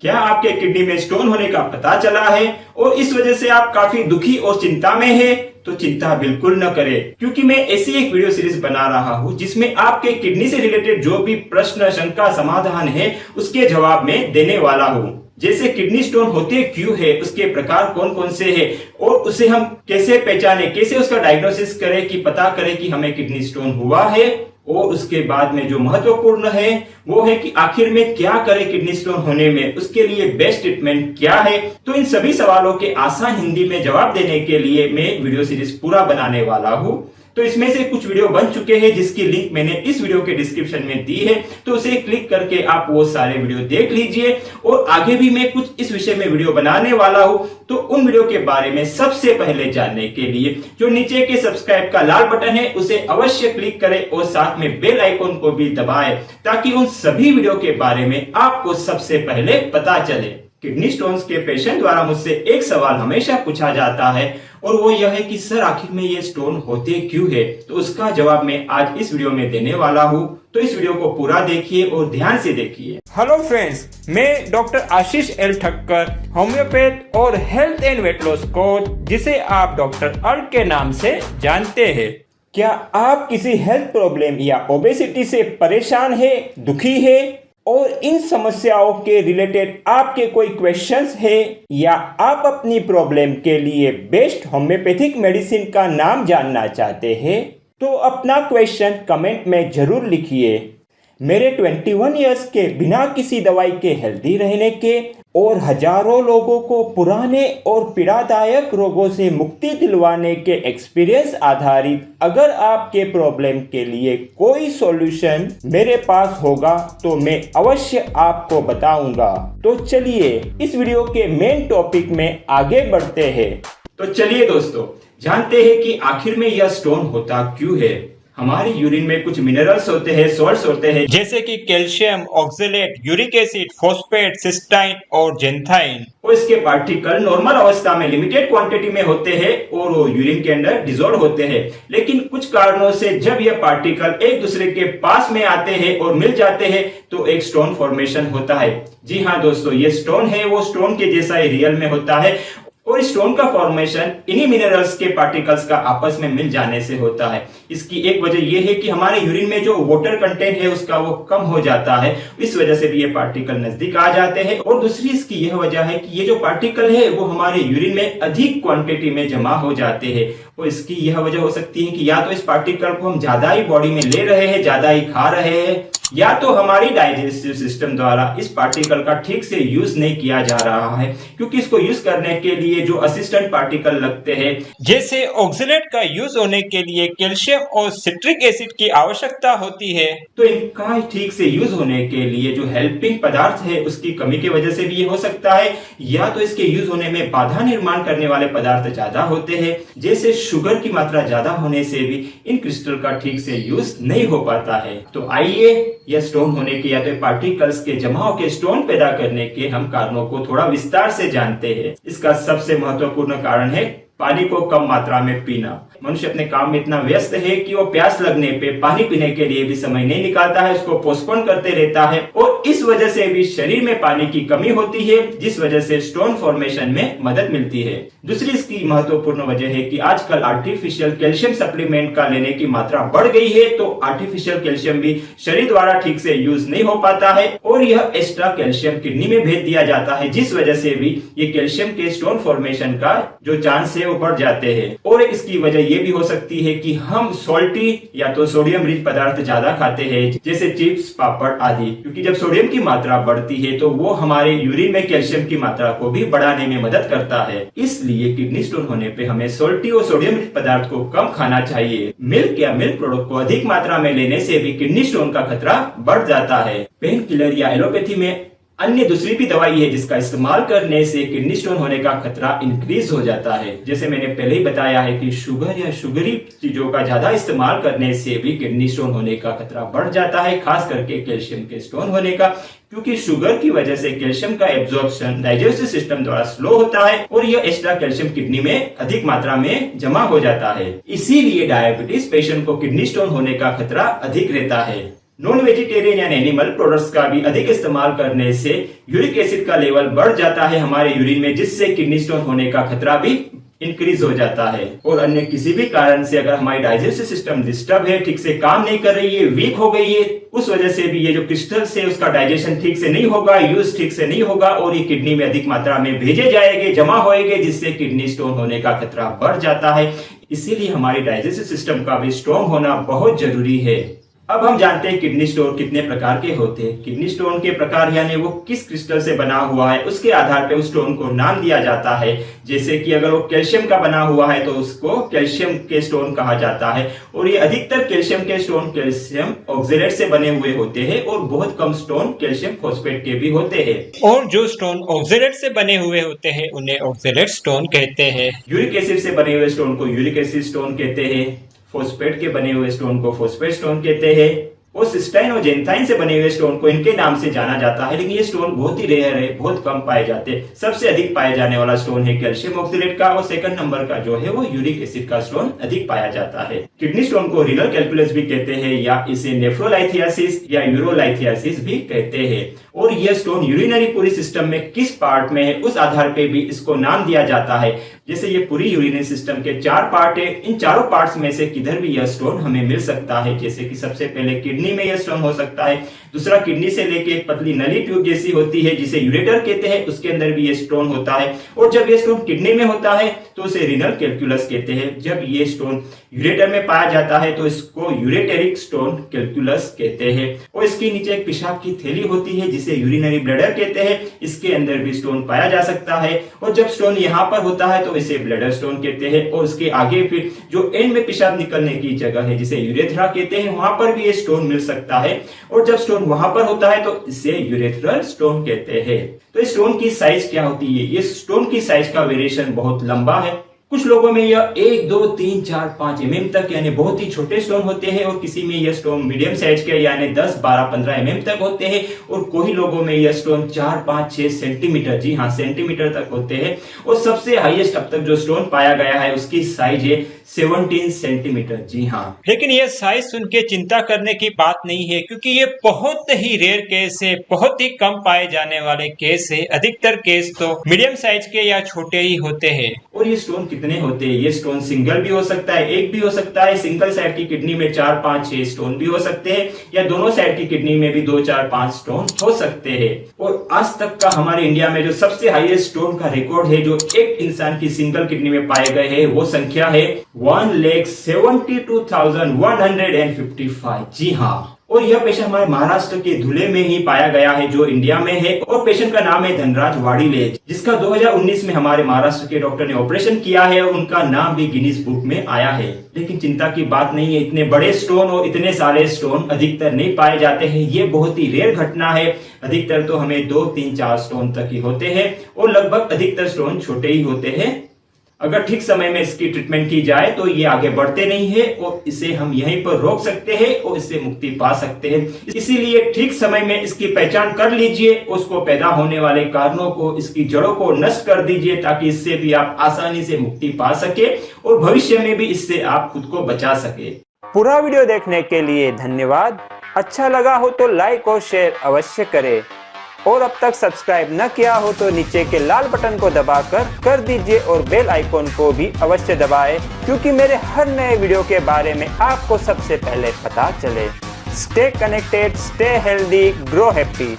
क्या आपके किडनी में स्टोन होने का पता चला है और इस वजह से आप काफी दुखी और चिंता में हैं? तो चिंता बिल्कुल न करें, क्योंकि मैं ऐसी एक वीडियो सीरीज बना रहा हूं जिसमें आपके किडनी से रिलेटेड जो भी प्रश्न, शंका, समाधान है उसके जवाब में देने वाला हूं। जैसे किडनी स्टोन होते क्यों है, उसके प्रकार कौन कौन से हैं और उसे हम कैसे पहचाने, कैसे उसका डायग्नोसिस करें कि पता करें कि हमें किडनी स्टोन हुआ है, और उसके बाद में जो महत्वपूर्ण है वो है कि आखिर में क्या करें किडनी स्टोन होने में, उसके लिए बेस्ट ट्रीटमेंट क्या है। तो इन सभी सवालों के आसान हिंदी में जवाब देने के लिए मैं वीडियो सीरीज पूरा बनाने वाला हूं। तो इसमें से कुछ वीडियो बन चुके हैं जिसकी लिंक मैंने इस वीडियो के डिस्क्रिप्शन में दी है, तो उसे क्लिक करके आप वो सारे वीडियो देख लीजिए। और आगे भी मैं कुछ इस विषय में वीडियो बनाने वाला हूं, तो उन वीडियो के बारे में सबसे पहले जानने के लिए जो नीचे के सब्सक्राइब का लाल बटन है उसे अवश्य क्लिक करें और साथ में बेल आइकन को भी दबाएं, ताकि उन सभी वीडियो के बारे में आपको सबसे पहले पता चले। किडनी स्टोन्स के पेशेंट द्वारा मुझसे एक सवाल हमेशा पूछा जाता है और वो यह है कि सर आखिर में ये स्टोन होते क्यों है, तो उसका जवाब मैं आज इस वीडियो में देने वाला हूँ। तो इस वीडियो को पूरा देखिए और ध्यान से देखिए। हेलो फ्रेंड्स, मैं डॉक्टर आशीष एल ठक्कर, होम्योपैथ और health and weight loss coach, जिसे आप डॉक्टर अर्क के नाम से जानते हैं। क्या आप किसी हेल्थ प्रॉब्लम या ओबेसिटी से परेशान है, दुखी है और इन समस्याओं के रिलेटेड आपके कोई क्वेश्चंस है, या आप अपनी प्रॉब्लम के लिए बेस्ट होम्योपैथिक मेडिसिन का नाम जानना चाहते हैं, तो अपना क्वेश्चन कमेंट में जरूर लिखिए। मेरे 21 इयर्स के बिना किसी दवाई के हेल्दी रहने के और हजारों लोगों को पुराने और पीड़ादायक रोगों से मुक्ति दिलवाने के एक्सपीरियंस आधारित अगर आपके प्रॉब्लम के लिए कोई सॉल्यूशन मेरे पास होगा तो मैं अवश्य आपको बताऊंगा। तो चलिए इस वीडियो के मेन टॉपिक में आगे बढ़ते हैं। तो चलिए दोस्तों, जानते हैं कि आखिर में यह स्टोन होता क्यों है। हमारी यूरिन में कुछ मिनरल्स होते हैं, सॉल्ट्स होते हैं, जैसे कि calcium, oxalate, uric acid, phosphate, cysteine और जेंथाइन। और इसके पार्टिकल नॉर्मल अवस्था में लिमिटेड क्वांटिटी में होते हैं और वो यूरिन के अंदर डिसॉल्व होते हैं। लेकिन कुछ कारणों से जब ये पार्टिकल एक दूसरे के पास में आते हैं और मिल जाते हैं तो एक स्टोन फॉर्मेशन होता है। जी हाँ दोस्तों, ये स्टोन है वो स्टोन के जैसा ही रियल में होता है, और स्टोन का फॉर्मेशन इन्हीं मिनरल्स के पार्टिकल्स का आपस में मिल जाने से होता है। इसकी एक वजह यह है कि हमारे यूरिन में जो वाटर कंटेंट है उसका वो कम हो जाता है, इस वजह से भी ये पार्टिकल नजदीक आ जाते हैं। और दूसरी इसकी यह वजह है कि ये जो पार्टिकल है वो हमारे यूरिन में अधिक क्वांटिटी में जमा हो जाते हैं। और इसकी यह वजह हो सकती है कि या तो इस पार्टिकल को हम ज्यादा ही बॉडी में ले रहे हैं, ज्यादा ही खा रहे हैं, या तो हमारी डाइजेस्टिव सिस्टम द्वारा इस पार्टिकल का ठीक से यूज नहीं किया जा रहा है, क्योंकि इसको यूज करने के लिए जो असिस्टेंट पार्टिकल लगते हैं, जैसे ऑक्सलेट का यूज होने के लिए कैल्शियम और सिट्रिक एसिड की आवश्यकता होती है, तो इनका ठीक से यूज होने के लिए जो हेल्पिंग पदार्थ है उसकी कमी की वजह से भी ये हो सकता है, या तो इसके यूज होने में बाधा निर्माण करने वाले पदार्थ ज्यादा होते हैं, जैसे शुगर की मात्रा ज्यादा होने से भी इन क्रिस्टल का ठीक से यूज नहीं हो पाता है। तो आइए या स्टोन होने के या तो पार्टिकल्स के जमाव के स्टोन पैदा करने के हम कारणों को थोड़ा विस्तार से जानते हैं। इसका सबसे महत्वपूर्ण कारण है पानी को कम मात्रा में पीना। मनुष्य अपने काम में इतना व्यस्त है कि वो प्यास लगने पे पानी पीने के लिए भी समय नहीं निकालता है, उसको पोस्टपोन करते रहता है, और इस वजह से भी शरीर में पानी की कमी होती है, जिस वजह से स्टोन फॉर्मेशन में मदद मिलती है। दूसरी इसकी महत्वपूर्ण वजह है कि आजकल आर्टिफिशियल कैल्शियम सप्लीमेंट का लेने की मात्रा बढ़ गई है, तो आर्टिफिशियल कैल्शियम भी शरीर द्वारा ठीक से यूज नहीं हो पाता है और यह एक्स्ट्रा कैल्शियम किडनी में भेज दिया जाता है, जिस वजह से भी ये कैल्शियम के स्टोन फॉर्मेशन का जो चांस है वो बढ़ जाते हैं। और इसकी वजह ये भी हो सकती है कि हम सॉल्टी या तो सोडियम रिच पदार्थ ज्यादा खाते हैं, जैसे चिप्स, पापड़ आदि, क्योंकि जब सोडियम की मात्रा बढ़ती है तो वो हमारे यूरिन में कैल्शियम की मात्रा को भी बढ़ाने में मदद करता है। इसलिए किडनी स्टोन होने पे हमें सॉल्टी और सोडियम रिच पदार्थ को कम खाना चाहिए। मिल्क या मिल्क प्रोडक्ट को अधिक मात्रा में लेने से भी किडनी स्टोन का खतरा बढ़ जाता है। पेन किलर या एलोपैथी में अन्य दूसरी भी दवाई है जिसका इस्तेमाल करने से किडनी स्टोन होने का खतरा इंक्रीज हो जाता है। जैसे मैंने पहले ही बताया है कि शुगर या शुगरी चीजों का ज्यादा इस्तेमाल करने से भी किडनी स्टोन होने का खतरा बढ़ जाता है, खास करके कैल्शियम के स्टोन होने का, क्योंकि शुगर की वजह से कैल्शियम का एब्जॉर्प्शन डाइजेस्टिव सिस्टम द्वारा स्लो होता है और यह एक्स्ट्रा कैल्शियम किडनी में अधिक मात्रा में जमा हो जाता है। इसीलिए डायबिटीज पेशेंट को किडनी स्टोन होने का खतरा अधिक रहता है। नॉन वेजिटेरियन या एनिमल प्रोडक्ट्स का भी अधिक इस्तेमाल करने से यूरिक एसिड का लेवल बढ़ जाता है हमारे यूरिन में, जिससे किडनी स्टोन होने का खतरा भी इंक्रीज हो जाता है। और अन्य किसी भी कारण से अगर हमारी डाइजेस्टिव सिस्टम डिस्टर्ब है, ठीक से काम नहीं कर रही है, वीक हो गई है, उस वजह से भी ये जो क्रिस्टल्स है उसका डाइजेशन ठीक से नहीं होगा, यूज ठीक से नहीं होगा और ये किडनी में अधिक मात्रा में भेजे जाएंगे, जमा होएंगे, जिससे किडनी स्टोन होने का खतरा बढ़ जाता है। इसीलिए हमारी डाइजेस्टिव सिस्टम का भी स्ट्रॉन्ग होना बहुत जरूरी है। अब हम जानते हैं किडनी स्टोन कितने प्रकार के होते हैं। किडनी स्टोन के प्रकार यानी वो किस क्रिस्टल से बना हुआ है उसके आधार पर उस स्टोन को नाम दिया जाता है। जैसे कि अगर वो कैल्शियम का बना हुआ है तो उसको कैल्शियम के स्टोन कहा जाता है और ये अधिकतर कैल्शियम के स्टोन कैल्शियम ऑक्जेलेट से बने हुए होते हैं और बहुत कम स्टोन कैल्शियम फॉस्फेट के भी होते हैं। और जो स्टोन ऑक्जेलेट से बने हुए होते हैं उन्हें ऑक्जेलेट स्टोन कहते हैं। यूरिक एसिड से बने हुए स्टोन को यूरिक एसिड स्टोन कहते हैं, फॉस्फेट के बने हुए स्टोन को फॉस्फेट स्टोन कहते हैं और सिस्टाइन और जेंथाइन से बने हुए स्टोन को इनके नाम से जाना जाता है। लेकिन ये स्टोन बहुत ही रेयर है, बहुत कम पाए जाते हैं। सबसे अधिक पाए जाने वाला स्टोन है कैल्शियम ऑक्जेलेट का और सेकंड नंबर का जो है वो यूरिक एसिड का स्टोन अधिक पाया जाता है। किडनी स्टोन को रीनल कैल्कुलस भी कहते हैं या इसे नेफ्रोलाइथियासिस या यूरोलाइथियासिस भी कहते हैं। और यह स्टोन यूरिनरी पूरी सिस्टम में किस पार्ट में है उस आधार पे भी इसको नाम दिया जाता है। जैसे ये पूरी यूरिनरी सिस्टम के 4 पार्ट है, इन चारों पार्ट्स में से किधर भी यह स्टोन हमें मिल सकता है। जैसे कि सबसे पहले किडनी में यह स्टोन हो सकता है, दूसरा किडनी से लेके एक पतली नली ट्यूब जैसी होती है जिसे यूरेटर कहते हैं, उसके अंदर भी ये स्टोन होता है। और जब ये स्टोन किडनी में होता है तो उसे रीनल कैल्कुलस कहते हैं। जब ये स्टोन यूरेटर में पाया जाता है तो इसको यूरेटेरिक स्टोन कैल्कुलस कहते हैं। और इसके नीचे एक पेशाब की थैली होती है जिसे यूरिनरी ब्लैडर कहते हैं, इसके अंदर भी स्टोन पाया जा सकता है। और जब स्टोन यहाँ पर होता है तो इसे ब्लैडर स्टोन कहते हैं। और उसके आगे फिर जो एंड में पेशाब निकलने की जगह है जिसे यूरेथ्रा कहते हैं, वहां पर भी ये स्टोन मिल सकता है। और जब स्टोन वहां पर होता है तो इसे यूरेथ्रल स्टोन कहते हैं। तो इस स्टोन की साइज क्या होती है? ये स्टोन की साइज का वेरिएशन बहुत लंबा है। कुछ लोगों में यह 1, 2, 3, 4, 5 mm तक यानी बहुत ही छोटे स्टोन होते हैं और किसी में यह स्टोन मीडियम साइज के यानी 10, 12, 15 mm तक होते हैं और कोई लोगों में यह स्टोन 4, 5, 6 सेंटीमीटर, जी हाँ सेंटीमीटर तक होते हैं। और सबसे हाईएस्ट अब तक जो स्टोन पाया गया है उसकी साइज है 17 सेंटीमीटर, जी हाँ। लेकिन ये साइज सुन के चिंता करने की बात नहीं है, क्योंकि ये बहुत ही रेयर केस है, बहुत ही कम पाए जाने वाले केस है। अधिकतर केस तो मीडियम साइज के या छोटे ही होते हैं। और ये स्टोन कितने होते हैं? ये स्टोन सिंगल भी हो सकता है, एक भी हो सकता है। सिंगल साइड की किडनी में 4, 5, 6 स्टोन भी हो सकते हैं या दोनों साइड की किडनी में भी 2, 4, 5 स्टोन हो सकते हैं। और आज तक का हमारे इंडिया में जो सबसे हाईएस्ट स्टोन का रिकॉर्ड है जो एक इंसान की सिंगल किडनी में पाए गए हैं वो संख्या है 1,72,155। जी हाँ। और यह पेशेंट हमारे महाराष्ट्र के धुले में ही पाया गया है जो इंडिया में है। और पेशेंट का नाम है धनराज वाड़ीले, जिसका 2019 में हमारे महाराष्ट्र के डॉक्टर ने ऑपरेशन किया है और उनका नाम भी गिनीज बुक में आया है। लेकिन चिंता की बात नहीं है, इतने बड़े स्टोन और इतने सारे स्टोन अधिकतर नहीं पाए जाते हैं। ये बहुत ही रेयर घटना है। अधिकतर तो हमें 2, 3, 4 स्टोन तक ही होते हैं और लगभग अधिकतर स्टोन छोटे ही होते हैं। अगर ठीक समय में इसकी ट्रीटमेंट की जाए तो ये आगे बढ़ते नहीं है और इसे हम यहीं पर रोक सकते हैं और इससे मुक्ति पा सकते हैं। इसीलिए ठीक समय में इसकी पहचान कर लीजिए, उसको पैदा होने वाले कारणों को, इसकी जड़ों को नष्ट कर दीजिए ताकि इससे भी आप आसानी से मुक्ति पा सके और भविष्य में भी इससे आप खुद को बचा सके। पूरा वीडियो देखने के लिए धन्यवाद। अच्छा लगा हो तो लाइक और शेयर अवश्य करें और अब तक सब्सक्राइब न किया हो तो नीचे के लाल बटन को दबाकर कर दीजिए और बेल आइकॉन को भी अवश्य दबाएं, क्योंकि मेरे हर नए वीडियो के बारे में आपको सबसे पहले पता चले। Stay connected, stay healthy, grow happy.